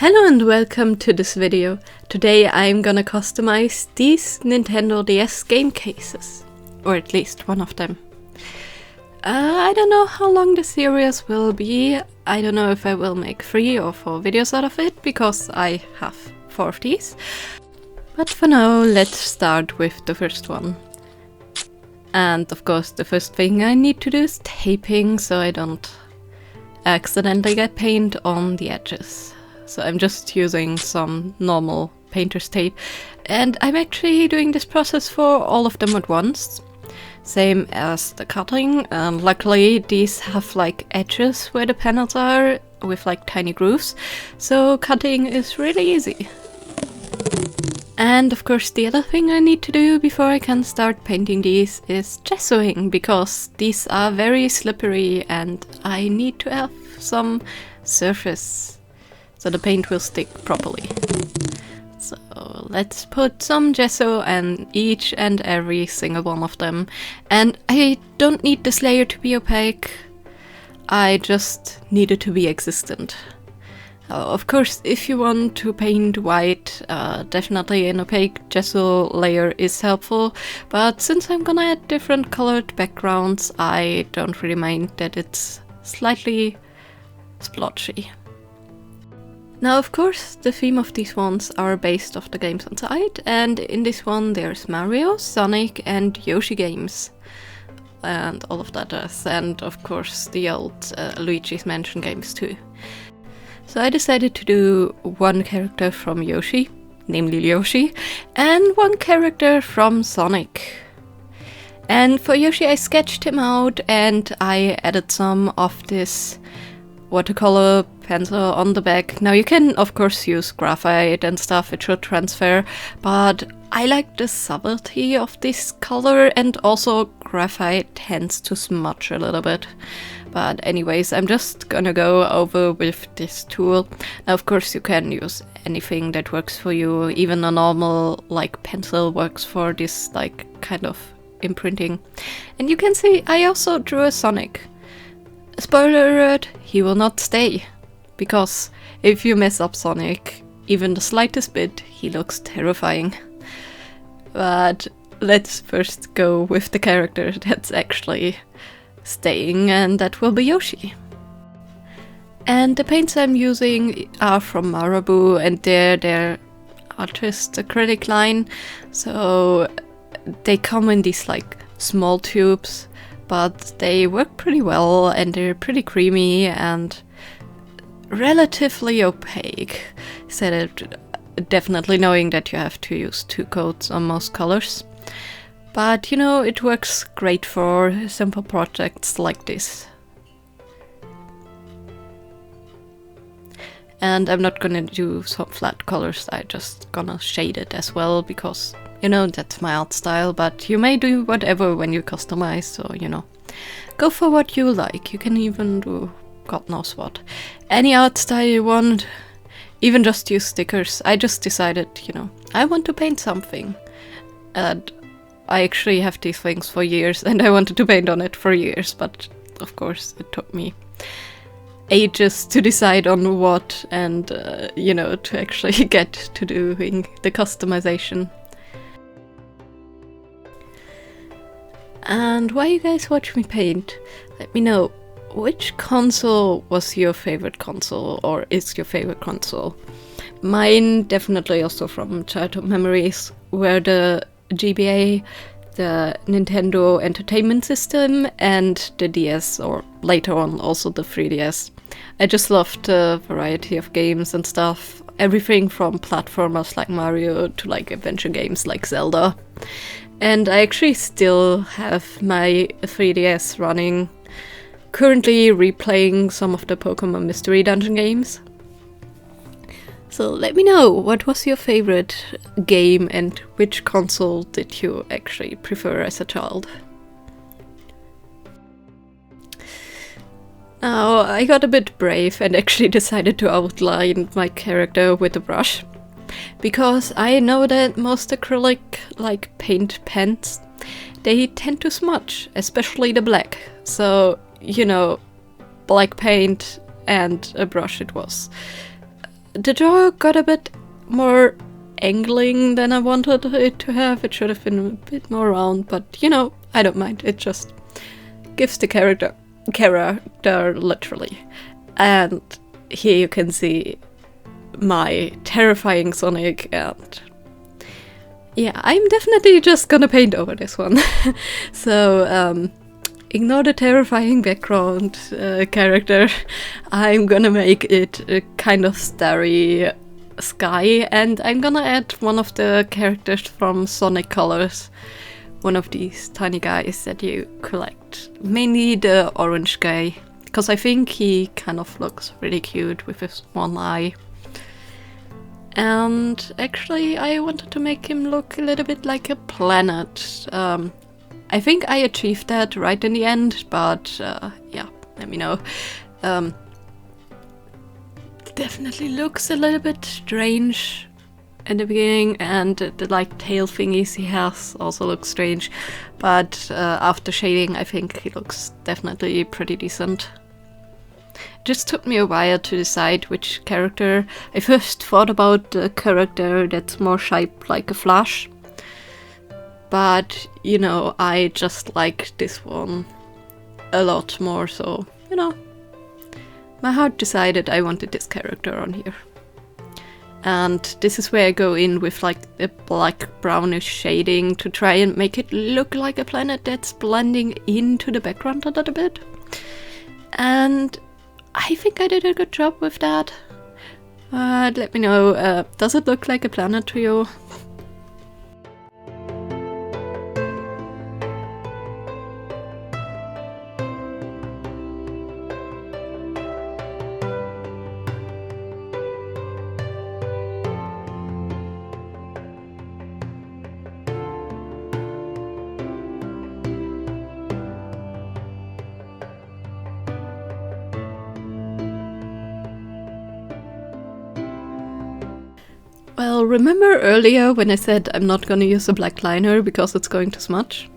Hello and welcome to this video. Today I'm gonna customize these Nintendo DS game cases. Or at least one of them. I don't know how long the series will be. I don't know if I will make 3 or 4 videos out of it, because I have 4 of these. But for now, let's start with the first one. And of course the first thing I need to do is taping, so I don't accidentally get paint on the edges. So I'm just using some normal painter's tape, and I'm actually doing this process for all of them at once. Same as the cutting, and luckily these have like edges where the panels are with like tiny grooves, so cutting is really easy. And of course the other thing I need to do before I can start painting these is gessoing, because these are very slippery and I need to have some surface so the paint will stick properly. So let's put some gesso on each and every single one of them. And I don't need this layer to be opaque, I just need it to be existent. Of course, if you want to paint white, definitely an opaque gesso layer is helpful, but since I'm gonna add different colored backgrounds, I don't really mind that it's slightly splotchy. Now of course the theme of these ones are based off the games on site, and in this one there's Mario, Sonic and Yoshi games. And all of that is, and of course the old Luigi's Mansion games too. So I decided to do one character from Yoshi, namely Yoshi, and one character from Sonic. And for Yoshi I sketched him out and I added some of this watercolor pencil on the back. Now you can of course use graphite and stuff, it should transfer, but I like the subtlety of this color, and also graphite tends to smudge a little bit. But anyways, I'm just gonna go over with this tool. Now of course you can use anything that works for you, even a normal like pencil works for this like kind of imprinting. And you can see I also drew a Sonic. Spoiler alert, he will not stay, because if you mess up Sonic even the slightest bit, he looks terrifying. But let's first go with the character that's actually staying, and that will be Yoshi. And the paints I'm using are from Marabou, and they're their artist acrylic line, so they come in these like small tubes, but they work pretty well and they're pretty creamy and relatively opaque. So that definitely knowing that you have to use 2 coats on most colors. But you know, it works great for simple projects like this. And I'm not gonna do some flat colors, I just gonna shade it as well, because you know, that's my art style, but you may do whatever when you customize, so you know, go for what you like. You can even do God knows what. Any art style you want, even just use stickers. I just decided, you know, I want to paint something. And I actually have these things for years and I wanted to paint on it for years, but of course it took me ages to decide on what and, you know, to actually get to doing the customization. And while you guys watch me paint, let me know, which console was your favorite console, or is your favorite console? Mine definitely also from childhood memories were the GBA, the Nintendo Entertainment System, and the DS, or later on also the 3DS. I just loved the variety of games and stuff, everything from platformers like Mario to like adventure games like Zelda. And I actually still have my 3DS running, currently replaying some of the Pokemon Mystery Dungeon games. So let me know, what was your favorite game and which console did you actually prefer as a child? Now, I got a bit brave and actually decided to outline my character with a brush. Because I know that most acrylic like paint pens, they tend to smudge, especially the black. So, you know, black paint and a brush it was. the jaw got a bit more angling than I wanted it to have. It should have been a bit more round, but you know, I don't mind. It just gives the character literally. And here you can see my terrifying Sonic, and yeah, I'm definitely just gonna paint over this one. So ignore the terrifying background character. I'm gonna make it a kind of starry sky, and I'm gonna add one of the characters from Sonic Colors, one of these tiny guys that you collect, mainly the orange guy, because I think he kind of looks really cute with his one eye. And actually I wanted to make him look a little bit like a planet. I think I achieved that right in the end, but yeah, let me know. Definitely looks a little bit strange in the beginning, and the like tail thingies he has also look strange, but after shading I think he looks definitely pretty decent. It just took me a while to decide which character. I first thought about the character that's more shaped like a Flash, but you know, I just like this one a lot more, so you know, my heart decided I wanted this character on here. And this is where I go in with like a black brownish shading to try and make it look like a planet that's blending into the background a little bit. And I think I did a good job with that. Let me know, does it look like a planet to you? Well, remember earlier when I said I'm not gonna use a black liner because it's going to smudge?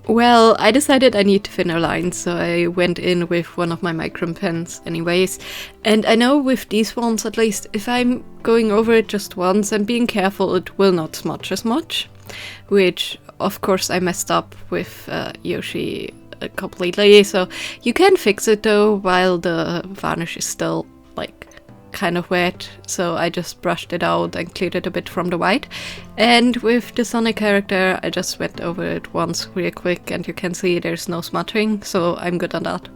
Well, I decided I need thinner lines, so I went in with one of my micron pens anyways. And I know with these ones, at least, if I'm going over it just once and being careful, it will not smudge as much. Which, of course, I messed up with Yoshi completely, so you can fix it though while the varnish is still, like, kind of wet, so I just brushed it out and cleared it a bit from the white. And with the Sonic character, I just went over it once real quick, and you can see there's no smuttering, so I'm good on that.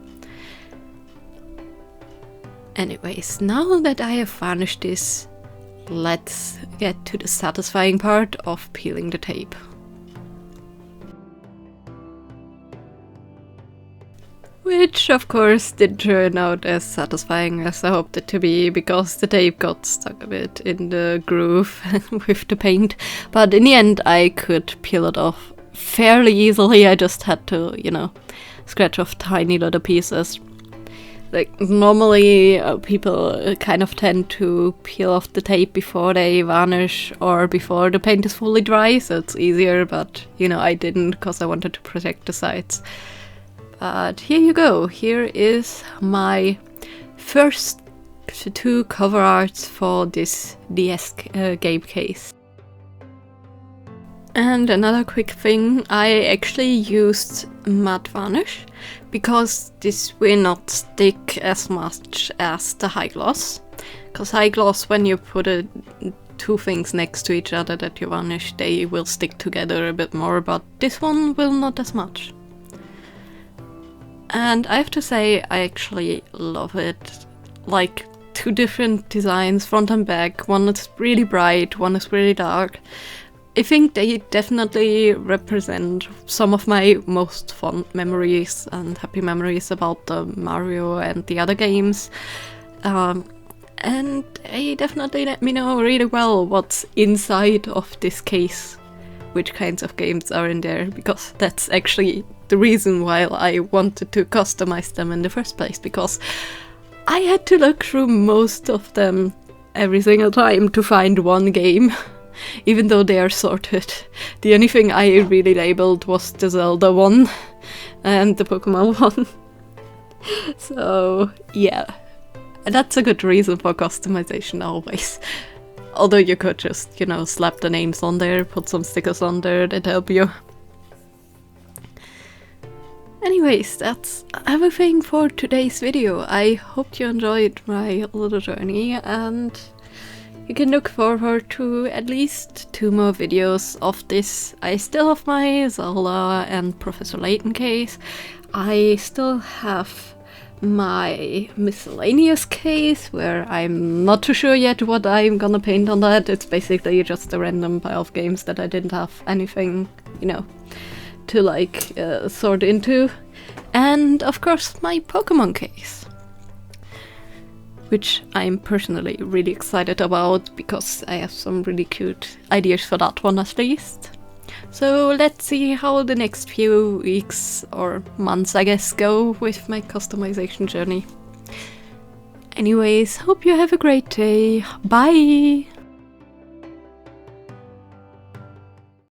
Anyways, now that I have varnished this, let's get to the satisfying part of peeling the tape. Which, of course, didn't turn out as satisfying as I hoped it to be, because the tape got stuck a bit in the groove with the paint. But in the end, I could peel it off fairly easily. I just had to, you know, scratch off tiny little pieces. Like, normally people kind of tend to peel off the tape before they varnish or before the paint is fully dry, so it's easier, but, you know, I didn't because I wanted to protect the sides. But here you go, here is my first 2 cover arts for this DS game case. And another quick thing, I actually used matte varnish because this will not stick as much as the high gloss. Because high gloss, when you put 2 things next to each other that you varnish, they will stick together a bit more, but this one will not as much. And I have to say, I actually love it. Like, 2 different designs, front and back. One is really bright, one is really dark. I think they definitely represent some of my most fond memories and happy memories about the Mario and the other games. And they definitely let me know really well what's inside of this case, which kinds of games are in there, because that's actually the reason why I wanted to customize them in the first place, because I had to look through most of them every single time to find one game, even though they are sorted. The only thing I really labeled was the Zelda one and the Pokemon one. So yeah, And that's a good reason for customization always. Although you could just, you know, slap the names on there, put some stickers on there that help you. Anyways, that's everything for today's video. I hope you enjoyed my little journey, and you can look forward to at least 2 more videos of this. I still have my Zola and Professor Layton case. I still have my miscellaneous case, where I'm not too sure yet what I'm gonna paint on that. It's basically just a random pile of games that I didn't have anything, you know, to like sort into. And of course my Pokemon case, which I'm personally really excited about because I have some really cute ideas for that one at least. So let's see how the next few weeks or months, I guess, go with my customization journey. Anyways, hope you have a great day. Bye!